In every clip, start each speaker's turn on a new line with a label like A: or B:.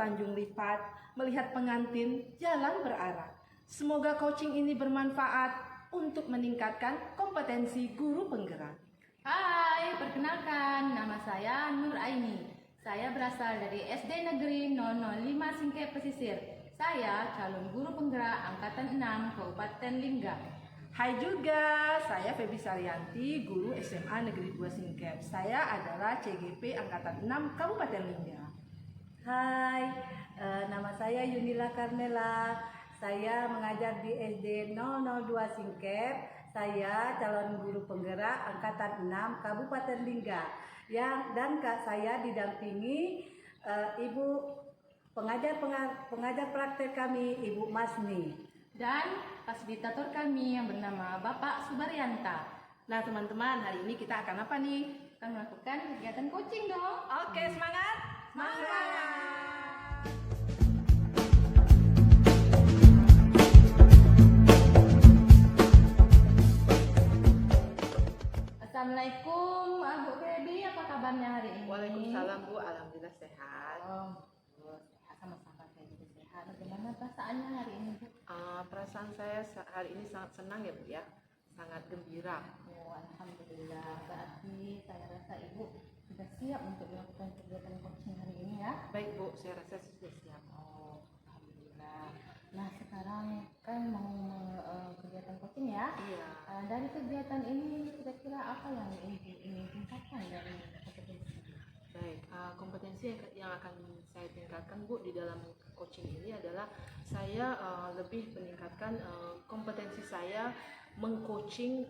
A: bertanjung lipat, melihat pengantin jalan berarah. Semoga coaching ini bermanfaat untuk meningkatkan kompetensi guru penggerak.
B: Hai, perkenalkan, nama saya Nur Aini. Saya berasal dari SD Negeri 005 Singkep Pesisir. Saya calon guru penggerak Angkatan 6 Kabupaten Lingga.
A: Hai juga, saya Febi Saryanti, guru SMA Negeri 2 Singkep. Saya adalah CGP Angkatan 6 Kabupaten Lingga.
C: Hai, nama saya Yunila Karnela. Saya mengajar di SD 002 Singkep. Saya calon guru penggerak Angkatan 6 Kabupaten Lingga. Dan Kak saya didampingi Ibu pengajar praktek kami, Ibu Masni.
B: Dan fasilitator kami yang bernama Bapak Subaryanta.
A: Nah teman-teman, hari ini kita akan apa nih?
B: Akan melakukan kegiatan coaching dong.
A: Oke, semangat!
B: Semangat! Assalamualaikum, Bu Febi, apa kabarnya hari ini?
A: Waalaikumsalam Bu, alhamdulillah sehat.
B: Sehat, sama-sama kayak gitu sehat. Bagaimana perasaannya hari ini, Bu?
A: Perasaan saya hari ini sangat senang ya Bu ya, sangat gembira.
B: Oh, alhamdulillah. Berarti saya rasa Ibu sudah siap untuk melakukan kegiatan coaching hari ini ya?
A: Baik Bu, saya rasa sudah siap.
B: Oh, alhamdulillah. Nah, sekarang kan mau kegiatan coaching ya?
A: Iya.
B: Dari kegiatan ini kira-kira apa yang Ibu ingin tingkatkan dari kompetensi?
A: Baik, kompetensi yang akan saya tingkatkan Bu di dalam coaching ini adalah saya lebih meningkatkan kompetensi saya mengcoaching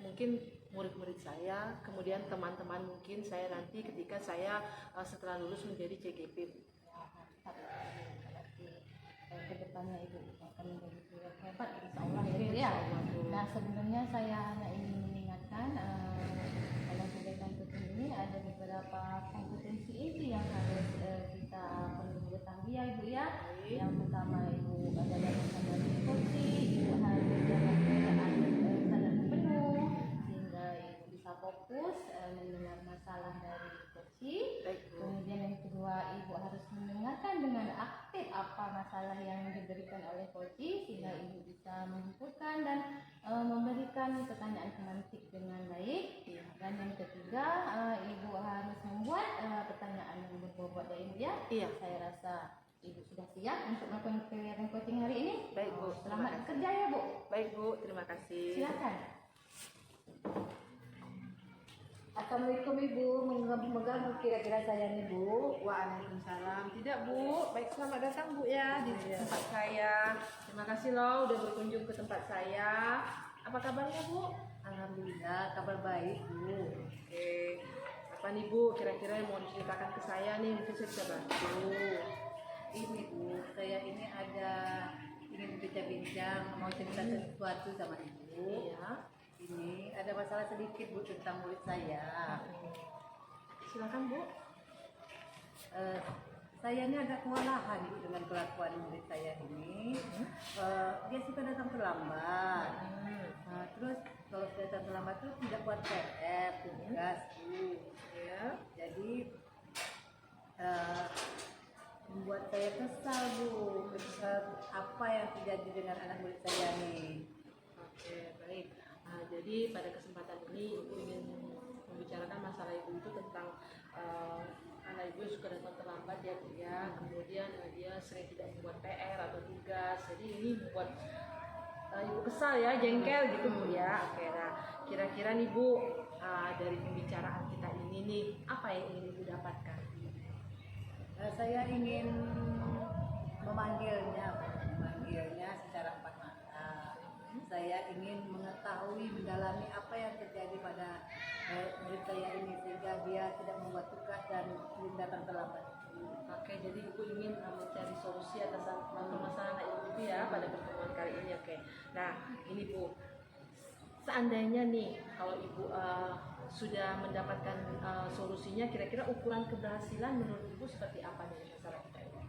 A: mungkin murid-murid saya, kemudian teman-teman mungkin saya nanti ketika saya setelah lulus menjadi CGP.
B: Kedepannya Ibu akan menjadi guru yang hebat, insya Allah ya Bu ya. Nah, sebenarnya saya hanya ingin mengingatkan dalam kegiatan coaching ini ada beberapa kompetensi inti yang harus kita perlu ketahui ya Ibu ya. Yang pertama Ibu adalah menghadapi coaching, Ibu harus menjaga keadaan sadar penuh sehingga Ibu bisa fokus mendengar masalah dari coaching. Kemudian yang kedua, Ibu harus mendengarkan dengan aktif apa masalah yang diberikan oleh coaching sehingga Ibu bisa mengumpulkan dan memberikan pertanyaan pemantik dengan baik. Dan yang ketiga, Ibu harus membuat pertanyaan yang berbobot ya Ibu ya.
A: Iya.
B: Saya rasa Ibu sudah siap untuk melakukan kegiatan coaching hari ini.
A: Baik Bu.
B: Selamat bekerja ya Bu.
A: Baik Bu, terima kasih.
B: Silakan.
C: Assalamualaikum Ibu, mengganggu kira-kira saya nih Bu.
A: Waalaikumsalam. Tidak Bu, baik selamat datang Bu ya di tempat saya. Terima kasih loh udah berkunjung ke tempat saya. Apa kabarnya Bu?
C: Alhamdulillah, kabar baik Bu.
A: Oke. Apa nih Bu kira-kira yang mau diceritakan ke saya nih, mungkin saya bisa bantu.
C: Ini Bu, saya ini ingin bincang-bincang, mau cerita sesuatu sama Ibu.
A: Iya.
C: Ini ada masalah sedikit Bu tentang murid saya.
A: Silakan Bu.
C: Saya ini agak kewalahan Bu dengan kelakuan murid saya ini. Dia suka datang terlambat. Terus kalau sudah datang terlambat itu tidak buat PR, tugas Bu.
A: Ya.
C: Jadi membuat saya kesal Bu. Apa yang terjadi dengan anak murid saya nih?
A: Oke, baik. Jadi pada kesempatan ini Ibu ingin membicarakan masalah Ibu itu tentang anak Ibu yang suka datang terlambat ya Bu ya. Kemudian dia sering tidak membuat PR atau tugas. Jadi ini membuat Ibu kesal ya, jengkel gitu Bu ya. Oke, nah kira-kira nih Bu dari pembicaraan kita ini nih apa yang ingin Ibu dapatkan?
C: Saya ingin memanggilnya secara empat mata. Saya ingin mengetahui, mendalami apa yang terjadi pada murid saya ini sehingga dia tidak membuat tugas dan sering datang terlambat.
A: Oke, jadi Ibu ingin mencari solusi atas permasalahan Ibu itu ya pada pertemuan kali ini. Oke, nah ini Bu, seandainya nih kalau Ibu sudah mendapatkan solusinya, kira-kira ukuran keberhasilan menurut Ibu seperti apa nih masalah kita ini?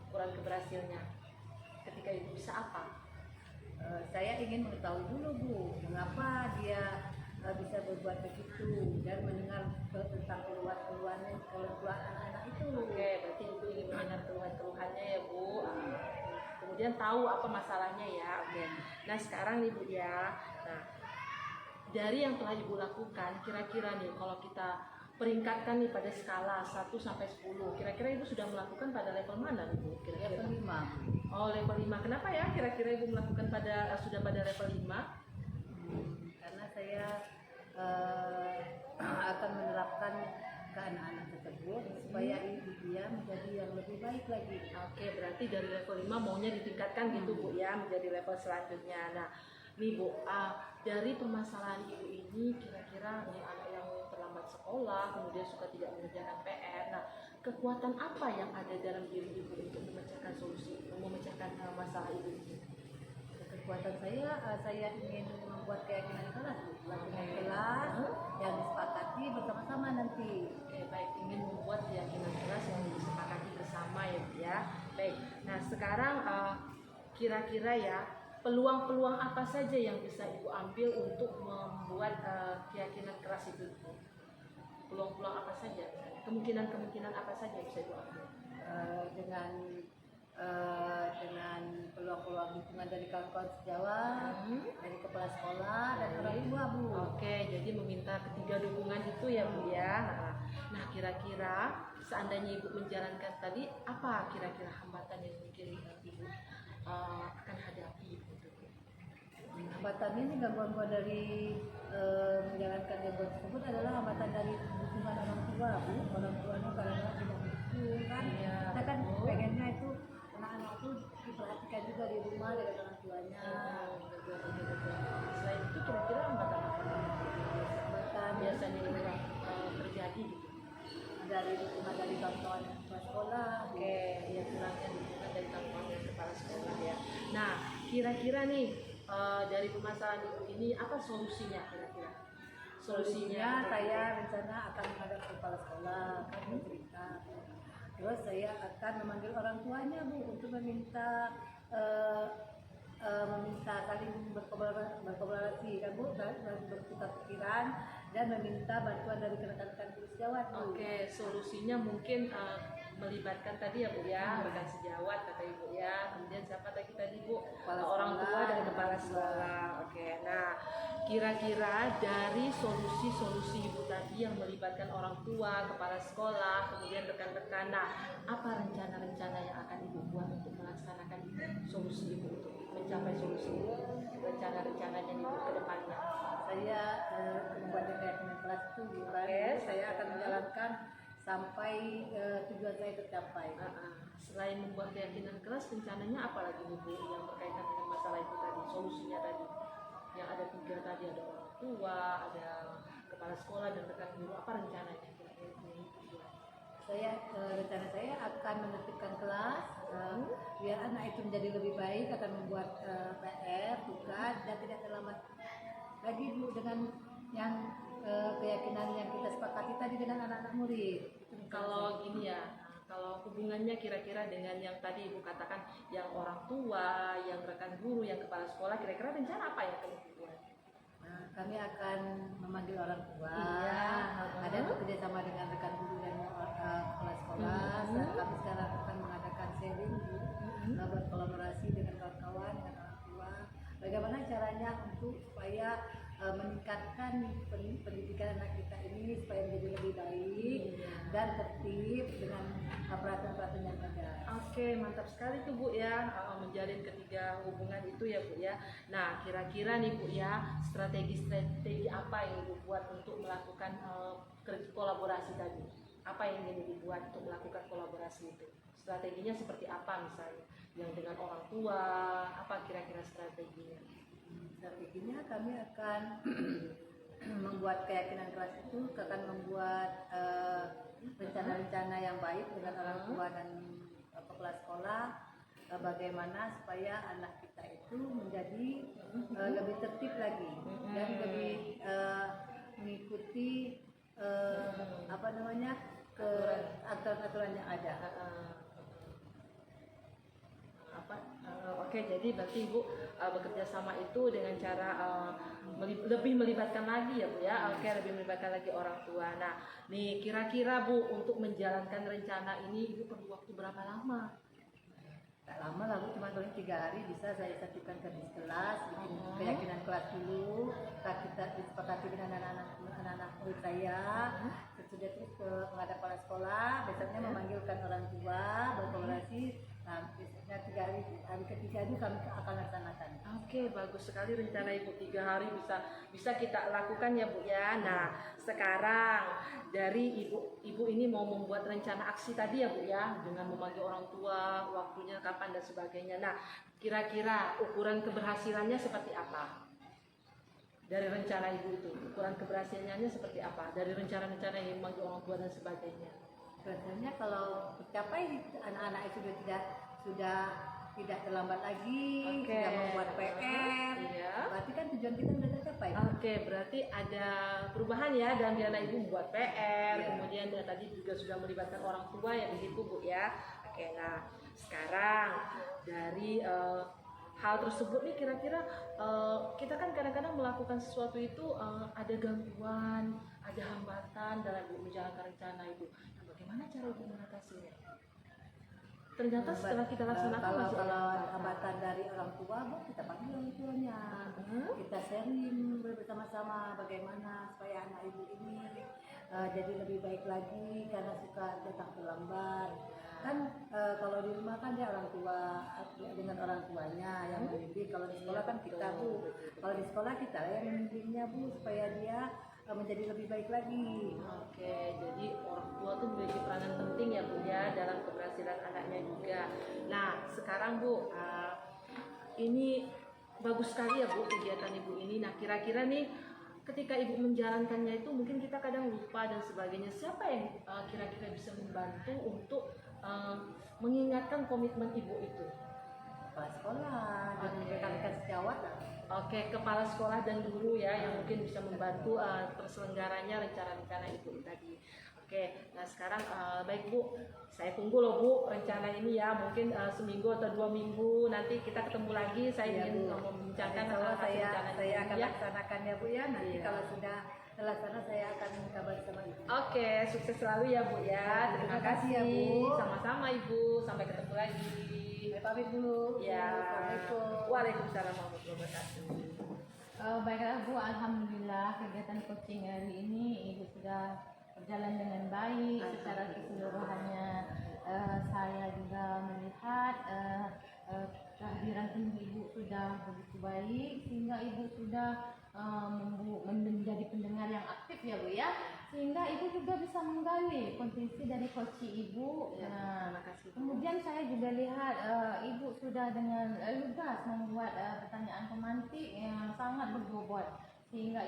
A: Ukuran keberhasilannya ketika Ibu bisa apa?
C: Saya ingin mengetahui dulu Bu, mengapa dia bisa berbuat begitu dan mendengar tentang keluhan anak-anak itu.
A: Oke, berarti Ibu ingin mendengar keluhan-keluhannya ya Bu. Kemudian tahu apa masalahnya ya. Oke. Nah sekarang nih Bu ya. Nah dari yang telah Ibu lakukan, kira-kira nih kalau kita peringkatkan nih pada skala 1 sampai 10, kira-kira Ibu sudah melakukan pada level mana nih Bu? Kira-kira?
C: Level 5.
A: Oh level 5. Kenapa ya kira-kira Ibu melakukan sudah pada level 5?
C: Karena saya akan menerapkan ke anak-anak tersebut supaya dia menjadi yang lebih baik lagi.
A: Oke, berarti dari level 5 maunya ditingkatkan gitu Bu ya, menjadi level selanjutnya. Nah, nih Bu, dari permasalahan Ibu ini kira-kira nih anak yang terlambat sekolah, kemudian suka tidak mengerjakan PR. Nah, kekuatan apa yang ada dalam diri Ibu untuk memecahkan masalah Ibu ini?
C: Kekuatan saya ingin membuat keyakinan kelas, kelas yang disepakati bersama-sama nanti.
A: Oke, baik, ingin membuat keyakinan keras yang disepakati bersama ya Bu ya. Baik, nah sekarang kira-kira ya peluang-peluang apa saja yang bisa Ibu ambil untuk membuat keyakinan keras itu? Peluang-peluang apa saja? Kemungkinan-kemungkinan apa saja yang bisa Ibu ambil?
C: Dengan peluang-peluang dukungan dari kawan-kawan sejawat, dari kepala sekolah dan orang tua Bu.
A: Oke, jadi meminta ketiga dukungan itu ya Bu ya. Nah kira-kira seandainya Ibu menjalankan tadi, apa kira-kira hambatan yang mungkin Ibu akan hadapi gitu?
C: Hambatan ini gangguan dari menjalankan gangguan tersebut adalah hambatan dari dukungan orang tua Bu. Orang tuanya karena tidak mendukung kan.
A: Iya.
C: Kita kan pengennya itu anak-anak itu diperhatikan juga di rumah dari orang tuanya.
A: Selain itu kira-kira hambatan apa?
C: Hambatan
A: Biasanya Ibu terjadi gitu.
C: dari dukungan dari kawan-kawan kepala sekolah.
A: Oke, ya kurangnya dukungan dari kawan dan kepala sekolah ya. Nah, kira-kira nih dari permasalahan Ibu ini apa solusinya kira-kira?
C: Solusinya saya rencana akan menghadap kepala sekolah, akan bercerita. Terus saya akan memanggil orang tuanya Bu untuk meminta saling berkolaborasi kan Bu, bertukar pikiran dan meminta bantuan dari rekan-rekan guru sejawat Bu.
A: Oke, solusinya mungkin melibatkan tadi ya Bu ya, rekan sejawat kata Ibu ya. Kemudian siapa tadi Bu?
C: Kepala
A: Orang
C: sekolah
A: tua dan
C: dan
A: kepala
C: orang tua.
A: sekolah. Oke. Nah, kira-kira dari solusi-solusi Ibu tadi yang melibatkan orang tua, kepala sekolah, kemudian rekan-rekan. Nah, apa rencana-rencana yang akan Ibu buat untuk melaksanakan solusi Ibu untuk mencapai solusi Ibu? Rencana-rencananya Ibu ke depannya.
C: Saya membuat keyakinan kelas itu bukan saya akan menjalankan sampai tujuan saya tercapai.
A: Selain membuat keyakinan keras, rencananya apa lagi nih Bu yang berkaitan dengan masalah itu tadi, solusinya tadi? Yang ada 3 tadi, ada orang tua, ada kepala sekolah dan rekan guru. Apa rencananya kira-kira ini?
C: Rencana saya akan menertibkan kelas biar anak itu menjadi lebih baik, akan membuat PR, tugas dan tidak terlambat lagi Bu dengan yang keyakinan yang kita sepakati tadi dengan anak-anak murid.
A: Kalau gini ya, kalau hubungannya kira-kira dengan yang tadi Ibu katakan, yang orang tua, yang rekan guru, yang kepala sekolah, kira-kira rencana apa yang akan Ibu buat?
C: Nah, kami akan memanggil orang tua.
A: Iya.
C: Ada bekerja sama dengan rekan guru dan kepala sekolah. Dan kami sekarang akan mengadakan sharing Bu, berkolaborasi dengan kawan-kawan, dengan orang tua. Bagaimana caranya untuk supaya meningkatkan pendidikan anak kita ini supaya menjadi lebih baik dan tertib dengan peraturan-peraturan yang ada.
A: Oke, mantap sekali tuh Bu ya, menjalin ketiga hubungan itu ya Bu ya. Nah, kira-kira nih Bu ya, strategi apa yang Ibu buat untuk melakukan kolaborasi tadi? Apa yang ingin Ibu buat untuk melakukan kolaborasi itu? Strateginya seperti apa misalnya? Yang dengan orang tua, apa kira-kira strateginya?
C: Strateginya kami akan membuat keyakinan kelas itu, akan membuat rencana-rencana yang baik dengan orang tua dan kepala sekolah, bagaimana supaya anak kita itu menjadi lebih tertib lagi dan lebih mengikuti aturan-aturan yang ada.
A: Oke, jadi berarti Ibu bekerja sama itu dengan cara lebih melibatkan lagi ya Bu ya. Oke, lebih melibatkan lagi orang tua. Nah, nih kira-kira Bu untuk menjalankan rencana ini Ibu perlu waktu berapa lama?
C: Tak lama lah Bu, cuma paling 3 hari bisa saya satukan ke kelas, bikin keyakinan kelas dulu. Kita disepakati dengan anak-anak murid saya. Sudah terus ke menghadap kepala sekolah, besoknya memanggilkan orang tua, berkolaborasi. Nah, biasanya 3 hari ketiga itu kami akan laksanakan.
A: Oke, bagus sekali rencana Ibu 3 hari bisa kita lakukan ya Bu ya. Nah, sekarang dari Ibu ini mau membuat rencana aksi tadi ya Bu ya, dengan memanggil orang tua, waktunya kapan dan sebagainya. Nah, kira-kira ukuran keberhasilannya seperti apa? Dari rencana Ibu itu, ukuran keberhasilannya seperti apa? Dari rencana-rencana yang memanggil orang tua dan sebagainya.
C: Biasanya kalau tercapai anak-anak itu sudah tidak terlambat lagi,
A: Oke.
C: sudah membuat PR,
A: Iya.
C: berarti kan tujuan kita sudah tercapai.
A: Oke, berarti ada perubahan ya dan biar Ibu membuat PR,
C: Iya.
A: kemudian tadi juga sudah melibatkan orang tua ya begitu Bu ya. Oke, nah sekarang dari hal tersebut nih kira-kira kita kan kadang-kadang melakukan sesuatu itu ada gangguan, ada hambatan dalam Ibu menjalankan rencana itu. Nah, bagaimana cara Ibu mengatasinya? Ternyata setelah kita laksanakan
C: kalau
A: masih ada
C: hambatan dari orang tua, Bu, kita panggil orang tuanya. Kita sharing bersama-sama bagaimana supaya anak ibu ini jadi lebih baik lagi karena suka datang terlambat. Kan kalau di rumah kan dia orang tua dengan orang tuanya yang membimbing. Kalau di sekolah kan kita Bu. Kalau di sekolah kita yang membimbingnya Bu supaya dia menjadi lebih baik lagi.
A: Oke, jadi orang tua tuh memiliki peranan penting ya Bu ya dalam keberhasilan anaknya juga. Nah, sekarang Bu, ini bagus sekali ya Bu kegiatan Ibu ini. Nah, kira-kira nih ketika Ibu menjalankannya itu mungkin kita kadang lupa dan sebagainya. Siapa yang kira-kira bisa membantu untuk mengingatkan komitmen Ibu itu?
C: Kepala sekolah dan
A: Oke.
C: rekan-rekan sejawat lah.
A: Oke, kepala sekolah dan guru ya yang mungkin bisa membantu terselenggaranya rencana-rencana Ibu tadi. Oke, nah sekarang baik Bu, saya tunggu loh Bu rencana ini ya. Mungkin seminggu atau 2 minggu nanti kita ketemu lagi. Saya
C: Iya,
A: ingin
C: Bu.
A: membincangkan
C: Insya Allah
A: hasil rencana
C: saya
A: ini,
C: akan
A: ya.
C: laksanakan ya Bu ya. Nanti
A: Iya.
C: kalau sudah terlaksana saya akan kabar sama Ibu.
A: Oke, sukses selalu ya Bu ya. Terima
C: Terima kasih
A: kasih
C: ya, Bu.
A: Sama-sama Ibu. Sampai ketemu lagi.
C: Saya pamit dulu.
A: Ya.
C: Assalamualaikum.
A: Waalaikumsalam warahmatullahi wabarakatuh.
B: Baiklah Bu, alhamdulillah kegiatan coaching hari ini Ibu sudah berjalan dengan baik secara keseluruhannya. Saya juga melihat kehadiran Ibu sudah begitu baik sehingga Ibu sudah menjadi pendengar yang aktif ya Bu ya, sehingga Ibu juga bisa menggali kontribusi dari coaching Ibu.
A: Ya,
B: Nah,
A: terima kasih Bu.
B: kemudian saya juga lihat Ibu sudah dengan lugas membuat pertanyaan pemantik yang sangat berbobot sehingga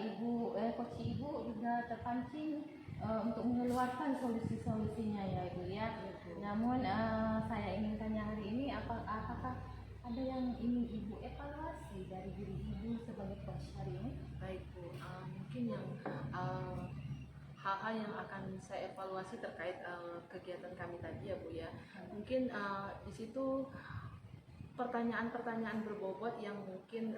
B: coach Ibu juga terpancing untuk mengeluarkan solusi-solusinya ya Ibu ya. Namun saya ingin tanya hari ini apakah ada yang ingin Ibu evaluasi dari diri Ibu sebagai coach hari ini?
A: Baik Bu, mungkin yang hal-hal yang akan saya evaluasi terkait kegiatan kami tadi ya Bu ya. Mungkin di situ pertanyaan-pertanyaan berbobot yang mungkin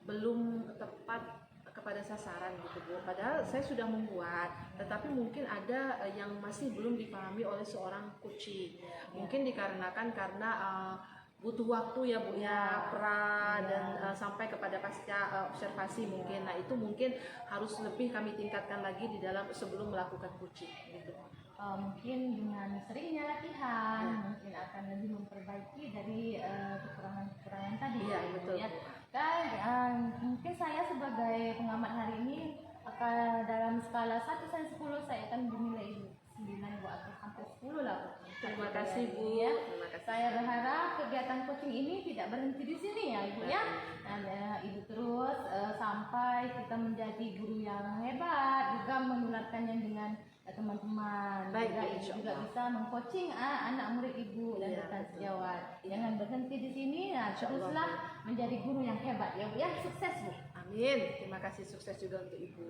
A: belum tepat kepada sasaran gitu Bu. Padahal saya sudah membuat, tetapi mungkin ada yang masih belum dipahami oleh seorang coaching. Mungkin dikarenakan karena butuh waktu ya Bu ya, dan sampai kepada pasca observasi mungkin. Nah, itu mungkin harus lebih kami tingkatkan lagi di dalam sebelum melakukan coaching gitu.
B: Mungkin dengan seringnya latihan mungkin akan lebih memperbaiki dari kekurangan-kekurangan tadi.
A: Iya, betul,
B: ya.
A: Bu.
B: Dan mungkin saya sebagai pengamat hari ini akan dalam skala 1 sampai 10 saya akan dinilai 9 Bu atau hampir 10 lah Bu.
A: Terima kasih Bu.
B: Ya.
A: Terima kasih.
B: Saya berharap kegiatan coaching ini tidak berhenti di sini ya Ibu ya. Dan Ibu terus sampai kita menjadi guru yang hebat, juga menularkannya dengan teman-teman.
A: Baik,
B: juga
A: Bu,
B: Ibu
A: insya
B: juga
A: Allah.
B: bisa mengcoaching anak murid Ibu dan
A: Iya,
B: rekan
A: betul.
B: sejawat. Jangan berhenti di sini,
A: Insya Allah,
B: teruslah menjadi guru yang hebat ya Bu ya. Sukses Bu.
A: Amin. Terima kasih, sukses juga untuk Ibu.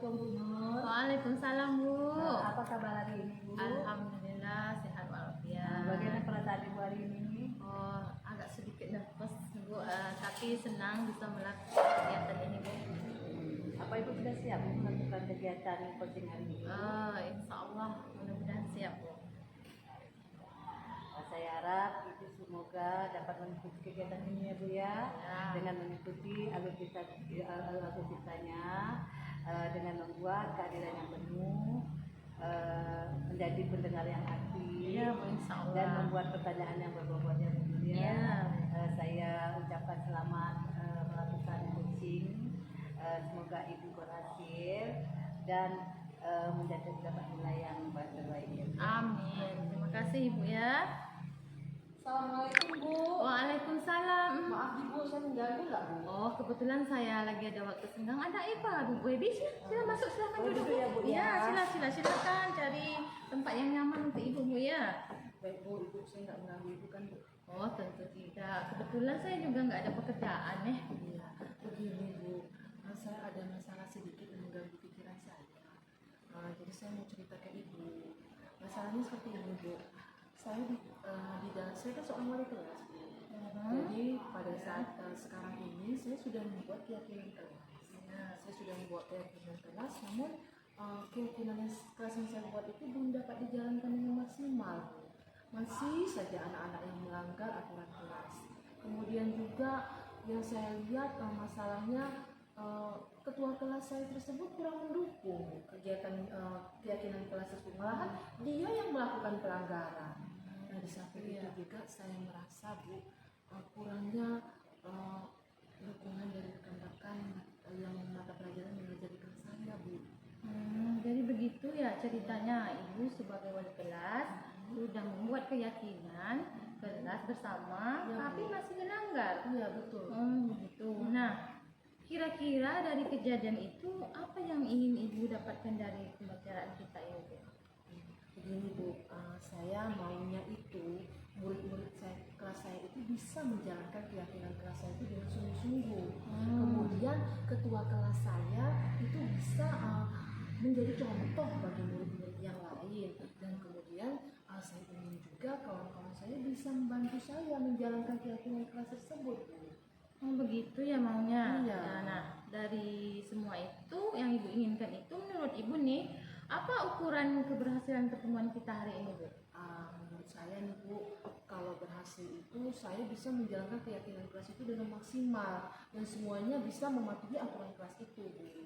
C: Assalamualaikum Bu Nur.
B: Waalaikumsalam Bu.
C: Apa kabar hari ini Bu?
B: Alhamdulillah sehat walafiat.
C: Bagaimana perasaan Ibu hari ini?
B: Oh, agak sedikit nervous Bu, tapi senang bisa melakukan kegiatan ini Bu.
C: Apa Ibu sudah siap melakukan kegiatan coaching hari ini?
B: Insya Allah mudah-mudahan siap Bu.
C: Saya harap Ibu semoga dapat mengikuti kegiatan ini ya Bu ya,
B: Ya.
C: dengan mengikuti alutsistanya, dengan membuat kehadiran yang penuh, menjadi pendengar yang aktif,
B: Ya Bu, insya Allah.
C: dan membuat pertanyaan yang berbobot ya Bu ya.
B: Ya.
C: Saya ucapkan selamat melakukan coaching. Semoga Ibu berhasil dan dapat nilai yang terbaik ya.
B: Amin. Terima kasih Ibu ya.
A: Assalamualaikum Bu.
B: Waalaikumsalam.
A: Maaf Ibu, saya mengganggu nggak Bu?
B: Oh, kebetulan saya lagi ada waktu senggang. Ada apa Bu? Baby, sila masuk, silakan
C: Oh,
B: duduk
C: duduk ya, Bu, ya.
B: silakan cari tempat yang nyaman untuk Ibu Bu ya.
A: Baik Bu, Ibu saya nggak mengganggu Ibu kan Bu?
B: Oh, tentu tidak. Kebetulan saya juga nggak ada pekerjaan nih.
A: Iya, begini Bu, saya ada masalah sedikit yang mengganggu pikiran saya. Jadi saya mau cerita ke Ibu. Masalahnya seperti ini Bu, saya saya kan seorang wali kelas Bu. Jadi pada saat sekarang ini saya sudah membuat keyakinan kelas. Saya sudah membuat keyakinan kelas, namun keyakinan kelas yang saya buat itu belum dapat dijalankan dengan maksimal. Masih saja anak-anak yang melanggar aturan kelas. Kemudian juga yang saya lihat masalahnya ketua kelas saya tersebut kurang mendukung kegiatan keyakinan kelas tersebut, malahan dia yang melakukan pelanggaran. Nah di samping itu juga saya merasa Bu, kurangnya dukungan dari rekan-rekan yang mata pelajaran mengajar di kelas saya Bu.
B: Jadi begitu ya ceritanya. Ibu sebagai wali kelas sudah membuat keyakinan kelas bersama,
A: Ya,
B: tapi
A: Bu.
B: masih melanggar.
A: Iya betul.
B: Begitu. Nah, kira-kira dari kejadian itu apa yang ingin Ibu dapatkan dari pembicaraan kita ini Bu?
A: Begini Bu, saya maunya itu murid-murid saya, kelas saya itu bisa menjalankan keyakinan kelas saya itu dengan sungguh-sungguh. Kemudian ketua kelas saya itu bisa menjadi contoh bagi murid-murid yang lain, dan kemudian saya ingin juga kawan-kawan saya bisa membantu saya menjalankan keyakinan kelas tersebut Bu.
B: Oh begitu ya maunya.
A: Iya.
B: Nah, dari semua itu yang Ibu inginkan itu menurut Ibu nih, apa ukuran keberhasilan pertemuan kita hari ini Bu?
A: Menurut saya nih Bu, kalau berhasil itu saya bisa menjalankan keyakinan kelas itu dengan maksimal dan semuanya bisa mematuhi aturan kelas itu Bu.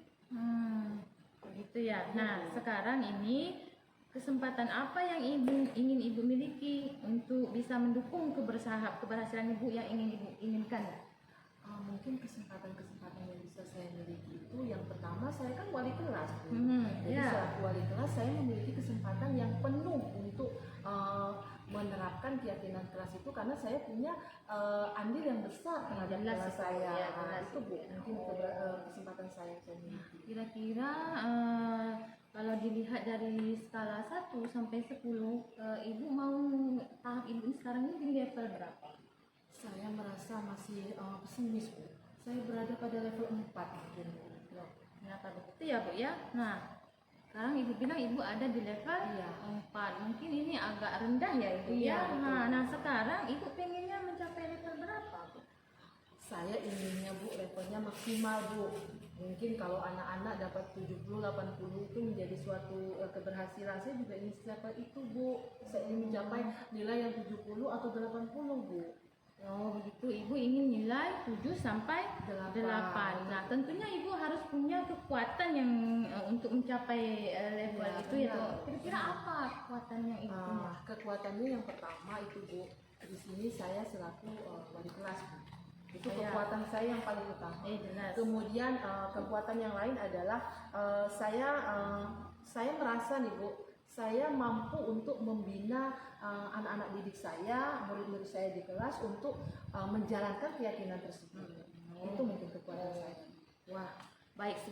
B: Begitu ya. Nah, sekarang ini kesempatan apa yang ingin Ibu miliki untuk bisa mendukung keberhasilan Ibu yang ingin Ibu inginkan?
A: Mungkin kesempatan-kesempatan yang bisa saya miliki itu, yang pertama saya kan wali kelas Bu. Jadi
B: ya.
A: selaku wali kelas saya memiliki kesempatan yang penuh untuk menerapkan keyakinan kelas itu, karena saya punya andil yang besar terhadap
B: Jelas
A: kelas
B: itu,
A: saya.
B: ya, jelas.
A: Itu Bu, mungkin kesempatan saya yang saya miliki.
B: Kira-kira kalau dilihat dari skala 1 sampai 10, Ibu mau tahap Ibu sekarang ini di level berapa?
A: Saya merasa masih pesimis Bu. Saya berada pada level 4 mungkin.
B: Loh, ternyata begitu ya Bu ya. Nah, sekarang Ibu bilang Ibu ada di level
A: Iya.
B: 4. Mungkin ini agak rendah ya Ibu
A: Iya,
B: ya.
A: betul.
B: Nah, sekarang Ibu pengennya mencapai level berapa Bu?
A: Saya inginnya Bu levelnya maksimal Bu. Mungkin kalau anak-anak dapat 70, 80 itu menjadi suatu keberhasilan. Saya juga ingin level itu Bu. Saya ingin mencapai nilai yang 70 atau 80 Bu.
B: Oh begitu, Ibu ingin nilai 7 sampai 8. Nah tentunya Ibu harus punya kekuatan yang untuk mencapai level
A: Ya,
B: itu ya
A: benar.
B: toh. Kira-kira apa kekuatan yang Ibu punya?
A: Kekuatannya yang pertama itu Bu, di sini saya selaku wali kelas Bu. Itu
B: Iya.
A: kekuatan saya yang paling utama.
B: Jelas.
A: Kemudian kekuatan yang lain adalah saya merasa nih Bu, saya mampu untuk membina anak-anak didik saya, murid-murid saya di kelas untuk menjalankan keyakinan tersebut. Itu mungkin kekuatan saya.
B: Wah, baik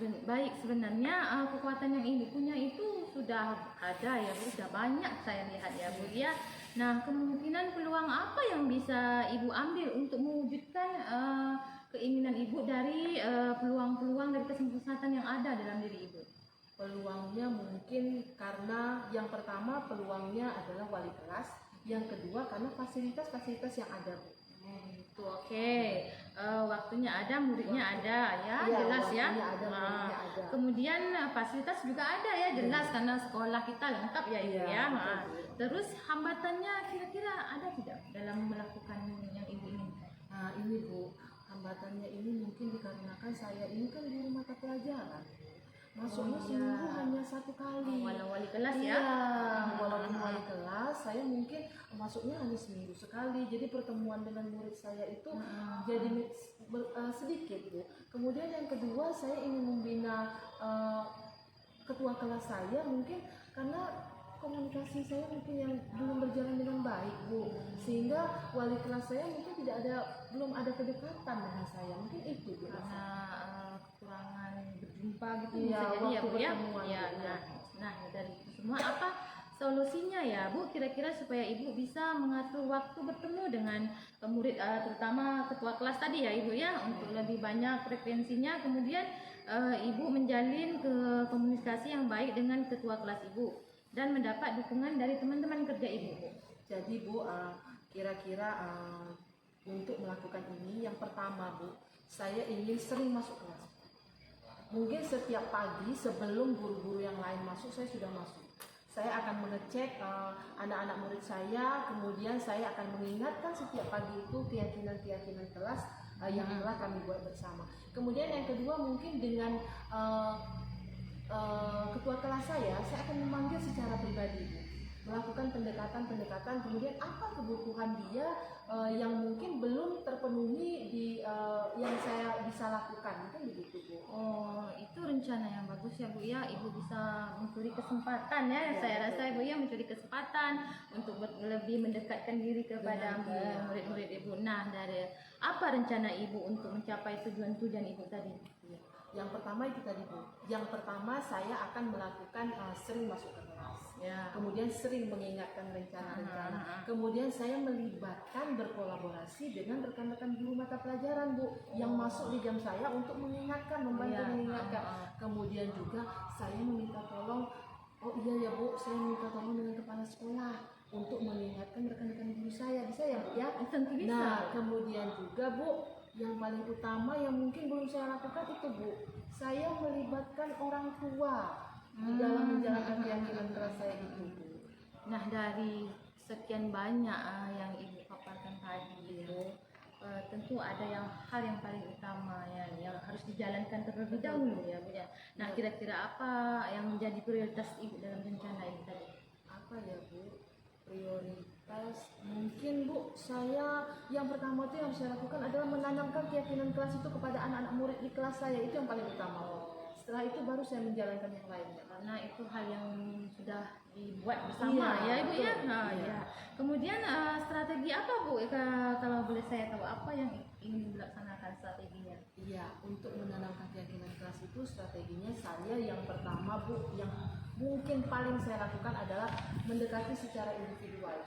B: sebenarnya kekuatan yang Ibu punya itu sudah ada ya Bu, sudah banyak saya lihat ya Bu ya. Nah, kemungkinan peluang apa yang bisa Ibu ambil untuk mewujudkan keinginan Ibu dari peluang-peluang dari kesempatan yang ada dalam diri Ibu?
A: Peluangnya mungkin karena yang pertama peluangnya adalah wali kelas, yang kedua karena fasilitas-fasilitas yang ada, Bu.
B: Itu oke. Waktunya ada, muridnya ada ya,
A: Iya,
B: jelas ya.
A: waktunya ada, muridnya ada.
B: Kemudian fasilitas juga ada ya, jelas karena sekolah kita lengkap ya Ibu
A: Iya,
B: ya.
A: betul, Bu.
B: Terus hambatannya kira-kira ada tidak dalam melakukan yang Ibu inginkan?
A: Nah ini Bu, hambatannya ini mungkin dikarenakan saya ini kan guru mata pelajaran. Masuknya
B: Oh, iya.
A: seminggu hanya 1 kali.
B: Walau wali kelas ya.
A: Iya, walaupun wali kelas, saya mungkin masuknya hanya seminggu sekali. Jadi pertemuan dengan murid saya itu jadi sedikit, Bu. Kemudian yang kedua, saya ingin membina ketua kelas saya mungkin karena komunikasi saya mungkin yang belum berjalan dengan baik, Bu. Sehingga wali kelas saya mungkin belum ada kedekatan dengan saya. Mungkin itu, Bu.
B: Karena kekurangan berjumpa gitu
A: Iya,
B: bisa jadi ya
A: waktu
B: Bu ya.
A: pertemuan,
B: Ya,
A: Bu.
B: nah dari itu semua apa solusinya ya Bu kira-kira supaya Ibu bisa mengatur waktu bertemu dengan murid terutama ketua kelas tadi ya Ibu ya untuk lebih banyak frekuensinya, kemudian Ibu menjalin komunikasi yang baik dengan ketua kelas Ibu dan mendapat dukungan dari teman-teman kerja Ibu.
A: Jadi Bu, kira-kira untuk melakukan ini, yang pertama Bu, saya ingin sering masuk kelas. Mungkin setiap pagi sebelum guru-guru yang lain masuk, saya sudah masuk. Saya akan mengecek anak-anak murid saya, kemudian saya akan mengingatkan setiap pagi itu keyakinan-keyakinan kelas yang telah kami buat bersama. Kemudian yang kedua mungkin dengan ketua kelas saya akan memanggil secara pribadi, melakukan pendekatan-pendekatan, kemudian apa kebutuhan dia yang mungkin belum terpenuhi di yang saya bisa lakukan, mungkin begitu Bu.
B: Oh, itu rencana yang bagus ya Bu ya. Ibu bisa mencuri kesempatan ya.
A: Ya,
B: Saya
A: betul.
B: rasa Ibu ya mencuri kesempatan untuk lebih mendekatkan diri kepada
A: Dengan dia.
B: murid-murid Ibu. Nah, dari apa rencana Ibu untuk mencapai tujuan-tujuan Ibu tadi?
A: Iya. Yang pertama itu tadi Bu. Yang pertama saya akan melakukan sering masuk ke kelas.
B: Ya.
A: Kemudian sering mengingatkan rencana-rencana.
B: Aha.
A: Kemudian saya melibatkan berkolaborasi dengan rekan-rekan guru mata pelajaran Bu yang masuk di jam saya untuk mengingatkan, membantu
B: Iya.
A: mengingatkan.
B: Aha.
A: Kemudian juga saya meminta tolong, oh iya ya Bu, saya minta tolong dengan kepala sekolah untuk mengingatkan rekan-rekan guru saya. Bisa ya Bu ya?
B: Tentu bisa.
A: Nah, kemudian juga Bu, yang paling utama yang mungkin belum saya lakukan itu Bu, saya melibatkan orang tua di dalam menjalankan keyakinan kelas saya itu Bu.
B: Nah, dari sekian banyak yang Ibu paparkan tadi itu tentu ada hal yang paling utama ya, yang harus dijalankan terlebih dahulu ya Bu ya. Nah, kira-kira apa yang menjadi prioritas Ibu dalam rencana ini tadi?
A: Apa ya Bu? Prioritas mungkin Bu, saya yang pertama itu yang saya lakukan adalah menanamkan keyakinan kelas itu kepada anak-anak murid di kelas saya, itu yang paling utama Bu. Setelah itu baru saya menjalankan yang lainnya.
B: Karena itu hal yang sudah dibuat bersama
A: Iya,
B: ya Ibu ya.
A: betul.
B: Nah,
A: Iya.
B: ya. Kemudian strategi apa Bu? Kalau boleh saya tahu apa yang ingin dilaksanakan strateginya?
A: Iya, untuk menanamkan keyakinan kelas itu strateginya saya yang pertama Bu, yang mungkin paling saya lakukan adalah mendekati secara individual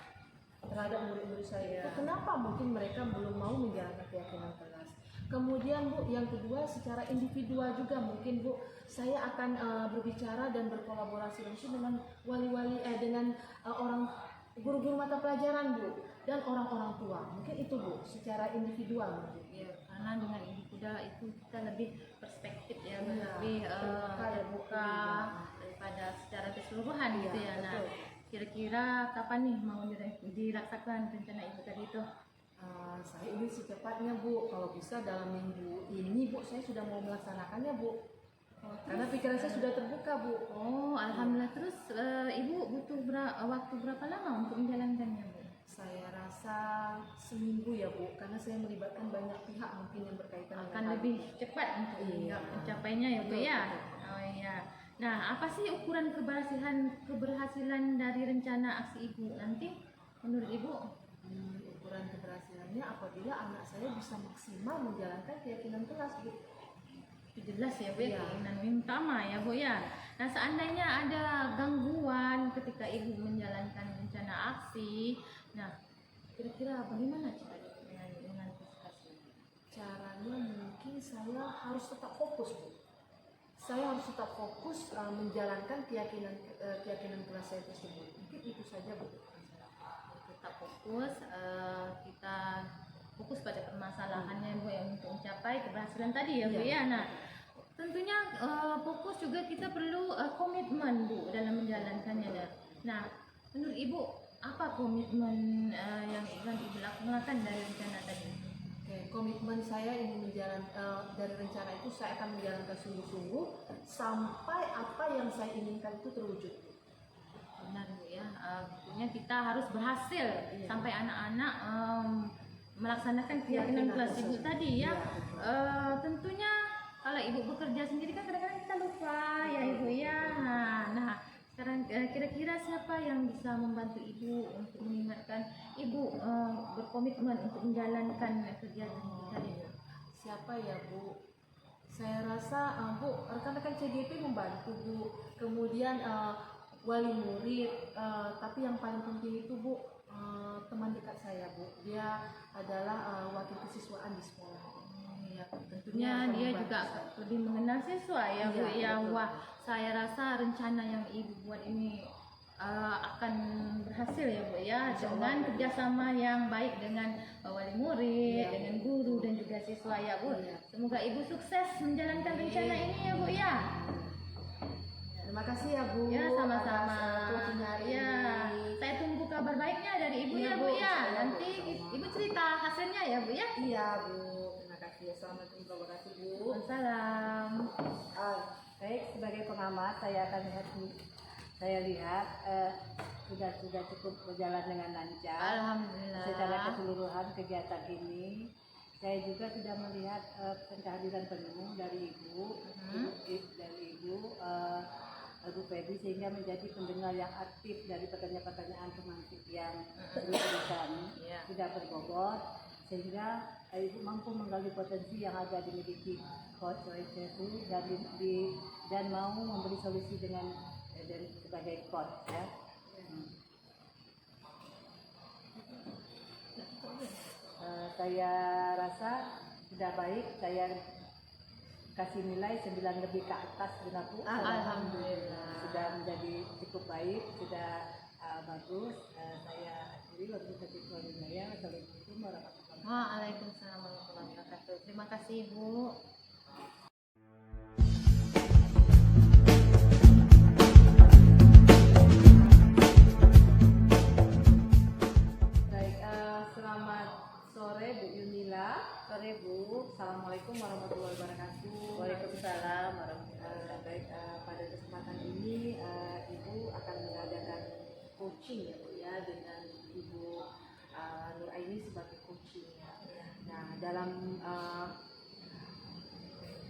A: terhadap murid-murid saya. Itu kenapa mungkin mereka belum mau menjalankan keyakinan kelas. Kemudian Bu, yang kedua secara individual juga mungkin Bu, saya akan berbicara dan berkolaborasi langsung dengan wali-wali dengan orang guru-guru mata pelajaran Bu dan orang-orang tua. Mungkin itu Bu, secara individual mungkin.
B: Ya, karena dengan individual itu kita lebih perspektif ya,
A: Iya,
B: lebih
A: terbuka ya, Bu.
B: terbuka daripada secara keseluruhan
A: Iya,
B: gitu ya. Nah,
A: betul.
B: kira-kira kapan nih mau dilaksanakan rencana Ibu tadi itu?
A: Saya ingin secepatnya Bu, kalau bisa dalam minggu ini Bu, saya sudah mau melaksanakannya Bu. Karena pikiran saya sudah terbuka Bu.
B: Oh, alhamdulillah. Terus Ibu butuh waktu berapa lama untuk menjalankannya Bu?
A: Saya rasa seminggu ya Bu, karena saya melibatkan banyak pihak mungkin yang berkaitan
B: Akan
A: dengan hal
B: lebih
A: ini.
B: cepat untuk
A: Iya.
B: mencapainya ya Bu
A: Betul,
B: ya.
A: betul.
B: Oh iya. Nah, apa sih ukuran keberhasilan dari rencana aksi Ibu nanti menurut Ibu?
A: Ukuran keberhasilannya apabila anak saya bisa maksimal menjalankan keyakinan kelas Bu.
B: Itu jelas ya Bu,
A: Iya.
B: keinginan yang utama ya Bu ya. Nah, seandainya ada gangguan ketika Ibu menjalankan rencana aksi, nah kira-kira bagaimana caranya mengantisipasi?
A: Caranya mungkin saya harus tetap fokus Bu. saya harus tetap fokus menjalankan keyakinan kelas saya tersebut. Mungkin itu saja Bu.
B: Tetap fokus, kita fokus pada permasalahannya Bu ya, untuk mencapai keberhasilan tadi ya Bu ya. Nah, tentunya fokus juga kita perlu komitmen Bu dalam menjalankannya. Nah, menurut Ibu apa komitmen yang akan Ibu lakukan dari rencana tadi?
A: Oke, komitmen saya ingin dari rencana itu saya akan menjalankan sungguh-sungguh sampai apa yang saya inginkan itu terwujud.
B: Benar Bu ya, tentunya kita harus berhasil sampai anak-anak melaksanakan keyakinan kelas Ibu tadi ya. Tentunya kalau Ibu bekerja sendiri kan kadang-kadang kita lupa ya Ibu ya. Nah, sekarang kira-kira siapa yang bisa membantu Ibu untuk mengingatkan Ibu berkomitmen untuk menjalankan kegiatan kita ini?
A: Siapa ya Bu? Saya rasa Bu, rekan-rekan CGP membantu Bu. Kemudian wali murid, tapi yang paling penting itu Bu, teman dekat saya Bu. Dia adalah wakil kesiswaan di sekolah.
B: Ya, tentunya dia juga lebih mengenal siswa ya Bu ya. Wah, saya rasa rencana yang Ibu buat ini akan berhasil ya Bu ya, dengan kerjasama yang baik dengan wali murid, dengan guru dan juga siswa ya Bu. Semoga Ibu sukses menjalankan rencana ini ya Bu ya.
A: Terima kasih ya Bu.
B: Ya, sama-sama. Ya,
A: ini.
B: saya tunggu kabar baiknya dari Ibu ya Bu ya. Nanti Ibu cerita hasilnya ya Bu ya.
A: Iya Bu. Terima kasih. Assalamualaikum warahmatullahi wabarakatuh Bu.
B: Waalaikumsalam.
C: Baik, sebagai pengamat saya lihat sudah cukup berjalan dengan lancar.
B: Alhamdulillah.
C: Secara keseluruhan kegiatan ini, saya juga sudah melihat kehadiran penuh dari Ibu, Ibu Feby, sehingga menjadi pendengar yang aktif dari pertanyaan-pertanyaan teman-teman yang berikan, tidak berbobot, sehingga Ibu mampu menggali potensi yang ada dimiliki Coach itu dan mau memberi solusi sebagai coach ya. Saya rasa sudah baik, saya kasih nilai 9 lebih ke atas Bu.
B: Alhamdulillah.
C: Sudah menjadi cukup baik, sudah bagus. Saya akhiri wabillahi taufiq wal hidayah. Assalamualaikum warahmatullahi wabarakatuh.
B: Waalaikumsalam warahmatullahi wabarakatuh. Terima kasih Bu.
A: Baik, selamat sore Bu Yunila.
C: Sore Bu.
A: Assalamualaikum warahmatullahi wabarakatuh.
C: Waalaikumsalam warahmatullahi wabarakatuh.
A: Baik, pada kesempatan ini Ibu akan mengadakan coaching ya Bu ya, dengan Ibu Nur Aini sebagai coaching ya. Nah, dalam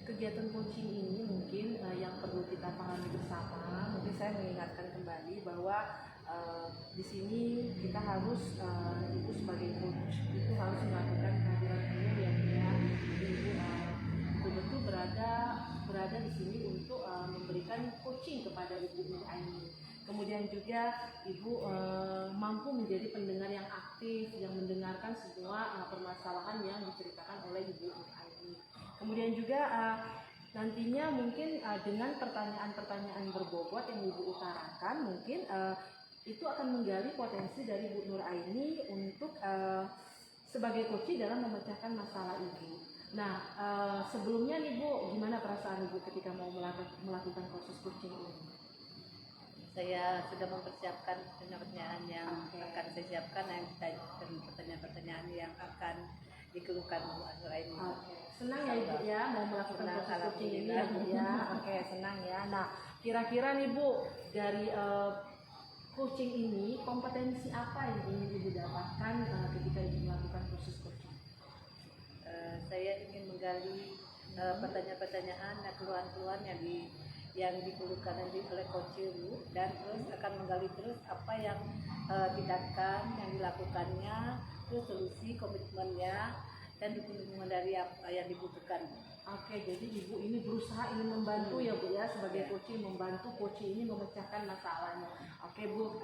A: kegiatan coaching ini mungkin yang perlu kita pahami bersama, mungkin saya mengingatkan kembali bahwa di sini kita harus Ibu sebagai coach itu harus melakukan kehadiran penuh ya Bu ya. Jadi Ibu betul-betul berada di sini untuk memberikan coaching kepada Ibu Nur Aini. Kemudian juga Ibu mampu menjadi pendengar yang aktif, yang mendengarkan semua permasalahan yang diceritakan oleh Ibu Nur Aini. Kemudian juga nantinya mungkin dengan pertanyaan-pertanyaan berbobot yang Ibu utarakan, mungkin itu akan menggali potensi dari Bu Nur Aini untuk sebagai coaching dalam memecahkan masalah Ibu. Nah, sebelumnya nih Bu, gimana perasaan Ibu ketika mau melakukan proses coaching ini?
C: Saya sudah mempersiapkan pertanyaan yang akan saya siapkan, yang pertanyaan-pertanyaan yang akan dikeluhkan Bu Nur Aini.
A: Senang ya Ibu ya mau melakukan proses coaching ini ya Bu ya. Senang ya. Nah, kira-kira nih Bu, dari coaching ini kompetensi apa yang ingin Ibu dapatkan ketika Ibu melakukan proses coaching?
C: Saya ingin menggali pertanyaan-pertanyaan dan keluhan-keluhan yang dikeluhkan oleh coach Bu, dan terus akan menggali terus apa yang tindakan yang dilakukannya, terus solusi, komitmennya, dan dukungan dari apa yang dibutuhkan.
A: Jadi Ibu ini berusaha ingin membantu ya Bu ya, sebagai coaching, membantu coaching ini memecahkan masalahnya. Bu,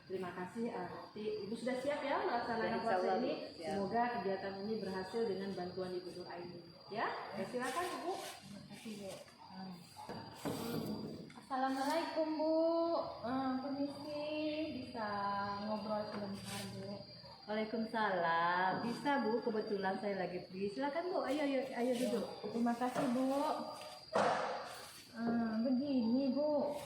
A: terima kasih. Nanti Ibu sudah siap ya melaksanakan proses ini. Semoga kegiatan ini berhasil dengan bantuan Ibu Nur Aini. Ya, silakan Ibu.
B: Terima kasih Bu. Assalamualaikum Bu. Permisi, bisa ngobrol sebentar Bu?
C: Waalaikumsalam. Bisa Bu, kebetulan saya lagi free. Silakan Bu, ayo duduk.
B: Terima kasih Bu. Begini Bu,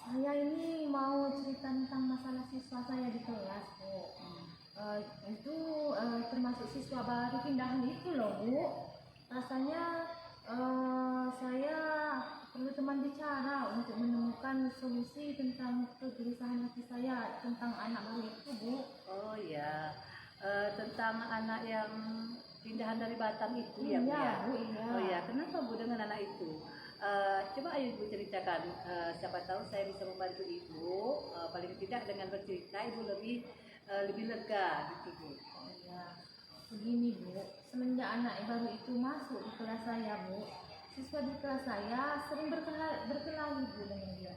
B: saya ini mau cerita tentang masalah siswa saya di kelas Bu. Itu termasuk siswa baru pindahan itu loh Bu. Rasanya saya perlu teman bicara untuk menemukan solusi tentang kegelisahan hati saya tentang anak baru itu Bu.
C: Oh ya, tentang anak yang pindahan dari Batam itu ya Bu
B: Iya
C: ya?
B: Bu, iya.
C: Oh ya, kenapa Bu dengan anak itu? Coba ayo Ibu ceritakan, siapa tahu saya bisa membantu Ibu, paling tidak dengan bercerita Ibu lebih lega gitu Bu.
B: Oh iya. Begini Bu, semenjak anak baru itu masuk di kelas saya Bu, siswa di kelas saya sering berkelahi Bu dengan dia.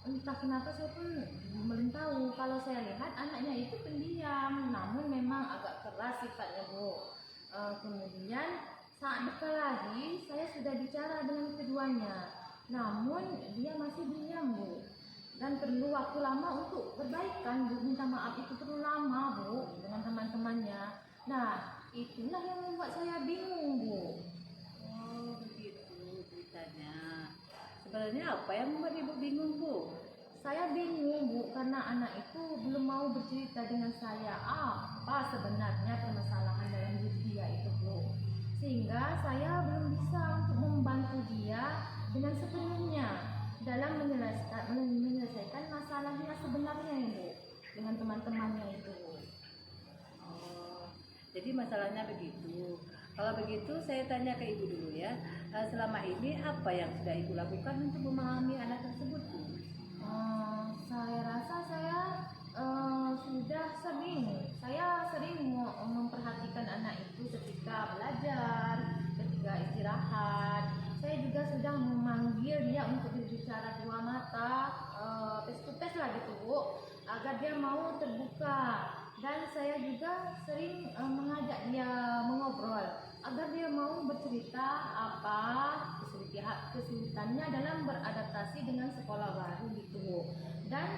B: Entah kenapa saya pun belum tahu. Kalau saya lihat anaknya itu pendiam, namun memang agak keras sifatnya Bu. Kemudian saat berkelahi saya sudah bicara dengan keduanya, namun dia masih diam Bu. Dan perlu waktu lama untuk perbaikan Bu, minta maaf itu perlu lama Bu dengan teman-temannya. Nah, itulah yang membuat saya bingung Bu.
C: Oh begitu ceritanya. Sebenarnya apa yang membuat Ibu bingung Bu?
B: Saya bingung Bu, karena anak itu belum mau bercerita dengan saya apa sebenarnya permasalahan dalam diri dia itu Bu. Sehingga saya belum bisa untuk membantu dia dengan sepenuhnya dalam menyelesaikan masalahnya sebenarnya Bu dengan teman-temannya itu Bu.
C: Oh, jadi masalahnya begitu. Kalau begitu saya tanya ke Ibu dulu ya. Selama ini apa yang sudah Ibu lakukan untuk memahami anak tersebut Bu?
B: Saya rasa saya sudah sering memperhatikan anak itu ketika belajar, ketika istirahat. Saya juga sudah memanggil dia untuk berbicara dua mata, face to face lah gitu Bu, agar dia mau terbuka. Dan saya juga sering mengajak dia mengobrol agar dia mau bercerita apa kesulitannya dalam beradaptasi dengan sekolah baru gitu Bu. Dan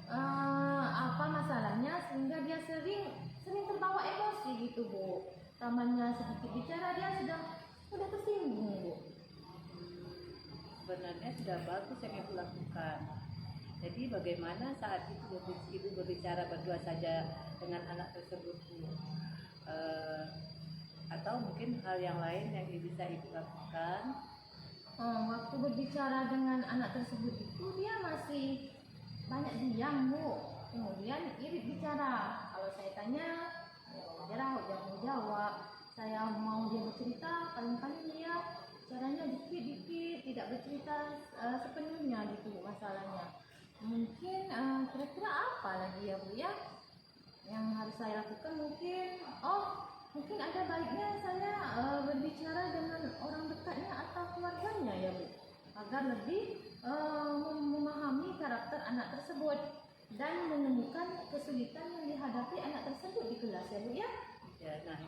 B: apa masalahnya sehingga dia sering terbawa emosi gitu Bu. Tamannya sedikit bicara dia sudah tersinggung Bu.
C: Sebenarnya sudah bagus yang Ibu lakukan. Jadi bagaimana saat itu Ibu berbicara berdua saja dengan anak tersebut Bu? Atau mungkin hal yang lain yang bisa Ibu lakukan?
B: Waktu berbicara dengan anak tersebut itu dia masih banyak diam Bu. Kemudian irit bicara. Kalau saya tanya, dia jawab. Saya mau dia bercerita, paling-paling dia caranya dikit-dikit, tidak bercerita sepenuhnya gitu masalahnya. Mungkin kira-kira apa lagi ya Bu ya yang harus saya lakukan? Mungkin ada baiknya saya berbicara dengan orang dekatnya atau keluarganya ya Bu, agar lebih memahami karakter anak tersebut dan menemukan kesulitan yang dihadapi anak tersebut di kelas ya Bu ya.
C: Ya, nah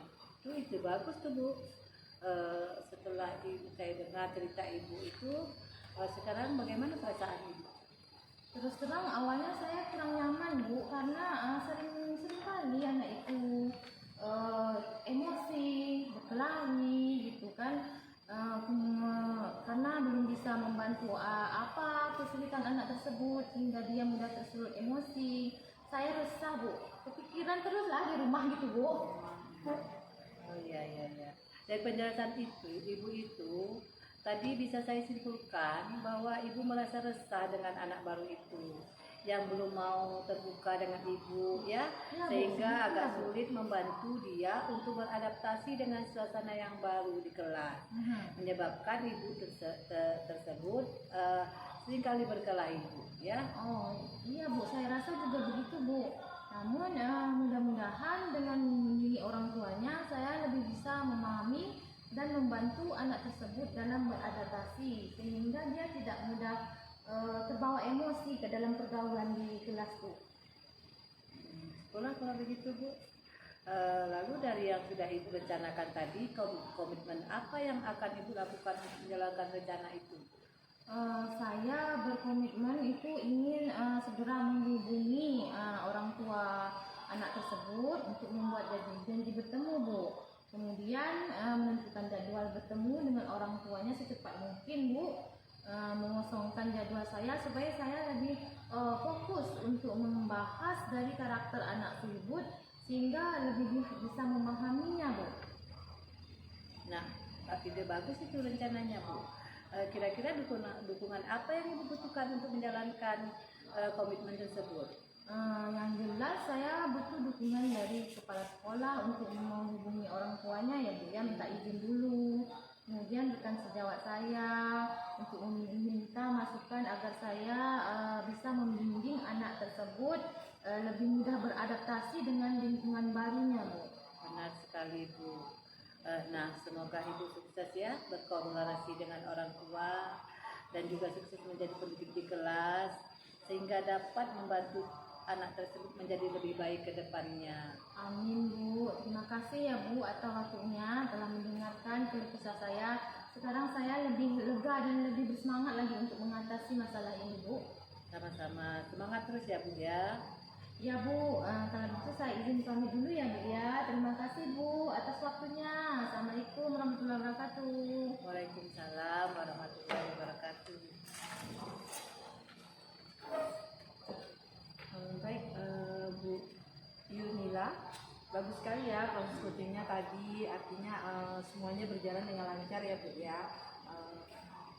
C: itu bagus tuh Bu. Setelah saya dengar cerita Ibu itu, sekarang bagaimana perasaan Ibu?
B: Terus terang awalnya saya kurang nyaman Bu, karena sering kali anak itu emosi, berkelahi gitu kan. Karena belum bisa membantu apa kesulitan anak tersebut sehingga dia mudah tersulut emosi. Saya resah Bu, kepikiran terus lah di rumah gitu Bu.
C: Oh iya. Dari penjelasan itu, Ibu itu tadi bisa saya simpulkan bahwa Ibu merasa resah dengan anak baru itu yang belum mau terbuka dengan Ibu ya,
B: Ya, Bu,
C: sehingga
B: betul,
C: agak
B: Bu.
C: sulit membantu dia untuk beradaptasi dengan suasana yang baru di kelas, menyebabkan Ibu tersebut seringkali berkelahi Bu ya.
B: Oh iya Bu, saya rasa juga begitu Bu. Namun mudah-mudahan dengan menjadi orang tuanya saya lebih bisa memahami dan membantu anak tersebut dalam beradaptasi sehingga dia tidak mudah terbawa emosi ke dalam pergaulan di kelas Bu.
C: Sekolah kalau begitu Bu. Lalu dari yang sudah Ibu rencanakan tadi, komitmen apa yang akan Ibu lakukan untuk menjalankan rencana itu?
B: Saya berkomitmen itu ingin segera menghubungi orang tua anak tersebut untuk membuat janji bertemu, Bu. Kemudian menentukan jadwal bertemu dengan orang tuanya secepat mungkin, Bu. Mengosongkan jadwal saya supaya saya lebih fokus untuk membahas dari karakter anak tersebut sehingga lebih bisa memahaminya, Bu.
C: Nah, ide bagus itu rencananya, Bu. Kira-kira dukungan apa yang Ibu butuhkan untuk menjalankan komitmen tersebut?
B: Yang jelas saya butuh dukungan dari kepala sekolah untuk menghubungi orang tuanya ya, Bu, ya, minta izin dulu. Kemudian rekan sejawat saya untuk meminta masukan agar saya bisa membimbing anak tersebut lebih mudah beradaptasi dengan lingkungan barunya, Bu.
C: Benar sekali, Bu. Nah, semoga Ibu sukses ya berkolaborasi dengan orang tua dan juga sukses menjadi pendidik di kelas sehingga dapat membantu anak tersebut menjadi lebih baik ke depannya.
B: Amin, Bu. Terima kasih ya, Bu, atas waktunya telah mendengarkan keluh kesah saya. Sekarang saya lebih lega dan lebih bersemangat lagi untuk mengatasi masalah ini, Bu.
C: Sama-sama, semangat terus ya, Bu ya.
B: Ya, Bu, kalau gitu saya izin pamit dulu ya, Bu ya. Terima kasih, Bu, atas waktunya. Assalamualaikum warahmatullahi wabarakatuh.
C: Waalaikumsalam warahmatullahi wabarakatuh.
A: Baik, Bu Yunila, bagus sekali ya proses coachingnya tadi, artinya semuanya berjalan dengan lancar ya, Bu ya.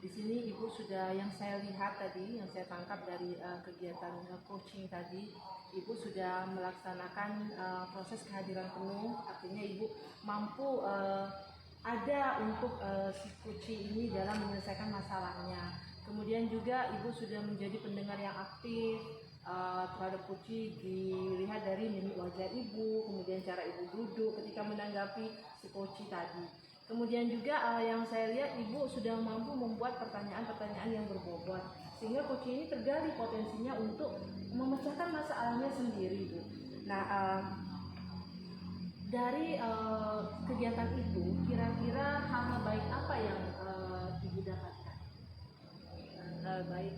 A: Di sini Ibu sudah, yang saya lihat tadi, yang saya tangkap dari kegiatan coaching tadi, Ibu sudah melaksanakan proses kehadiran penuh, artinya Ibu mampu ada untuk si coaching ini dalam menyelesaikan masalahnya. Kemudian juga Ibu sudah menjadi pendengar yang aktif terhadap coaching, dilihat dari mimik wajah Ibu, kemudian cara Ibu duduk ketika menanggapi si coaching tadi. Kemudian juga yang saya lihat Ibu sudah mampu membuat pertanyaan-pertanyaan yang berbobot sehingga coaching ini tergali potensinya untuk memecahkan masalahnya sendiri, Bu. Nah, dari kegiatan itu kira-kira hal-hal baik apa yang Ibu dapatkan?
C: Hal baik,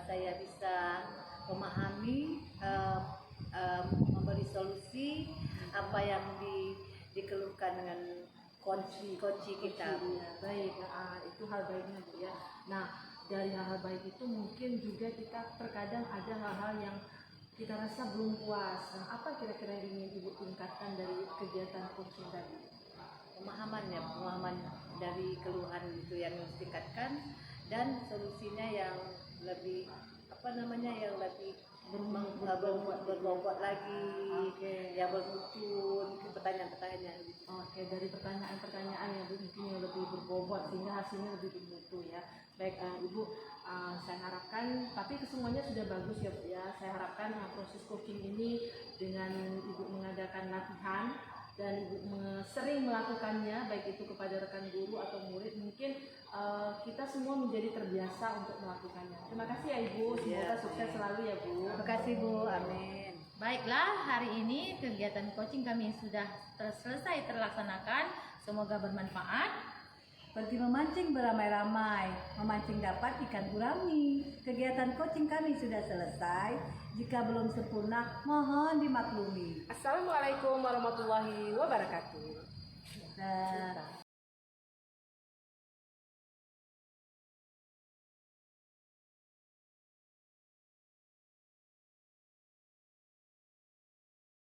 C: saya bisa memahami, memberi solusi apa yang dikeluhkan dengan kunci kita.
A: Ya, baik, itu hal baiknya, Bu ya. Nah, dari hal-hal baik itu mungkin juga kita terkadang ada hal-hal yang kita rasa belum puas. Nah, apa kira-kira yang ingin Ibu tingkatkan dari kegiatan coaching tadi?
C: Pemahaman dari keluhan itu yang harus ditingkatkan dan solusinya yang lebih yang lebih berbobot lagi, yang bermutu, pertanyaan-pertanyaan gitu.
A: Oke, dari pertanyaan-pertanyaan yang mungkin yang lebih berbobot sehingga hasilnya lebih bermutu ya. Baik, Ibu, saya harapkan, tapi kesemuanya sudah bagus ya, Bu ya. Saya harapkan proses coaching ini dengan Ibu mengadakan latihan dan Ibu sering melakukannya, baik itu kepada rekan guru atau murid, mungkin kita semua menjadi terbiasa untuk melakukannya. Terima kasih ya, Ibu. Semoga sukses selalu ya, Bu.
C: Terima kasih, Bu. Amin.
B: Baiklah, hari ini kegiatan coaching kami sudah selesai terlaksanakan. Semoga bermanfaat.
C: Pergi memancing beramai-ramai, memancing dapat ikan gurami. Kegiatan coaching kami sudah selesai. Jika belum sempurna, mohon dimaklumi.
A: Assalamualaikum warahmatullahi wabarakatuh.
C: Nah,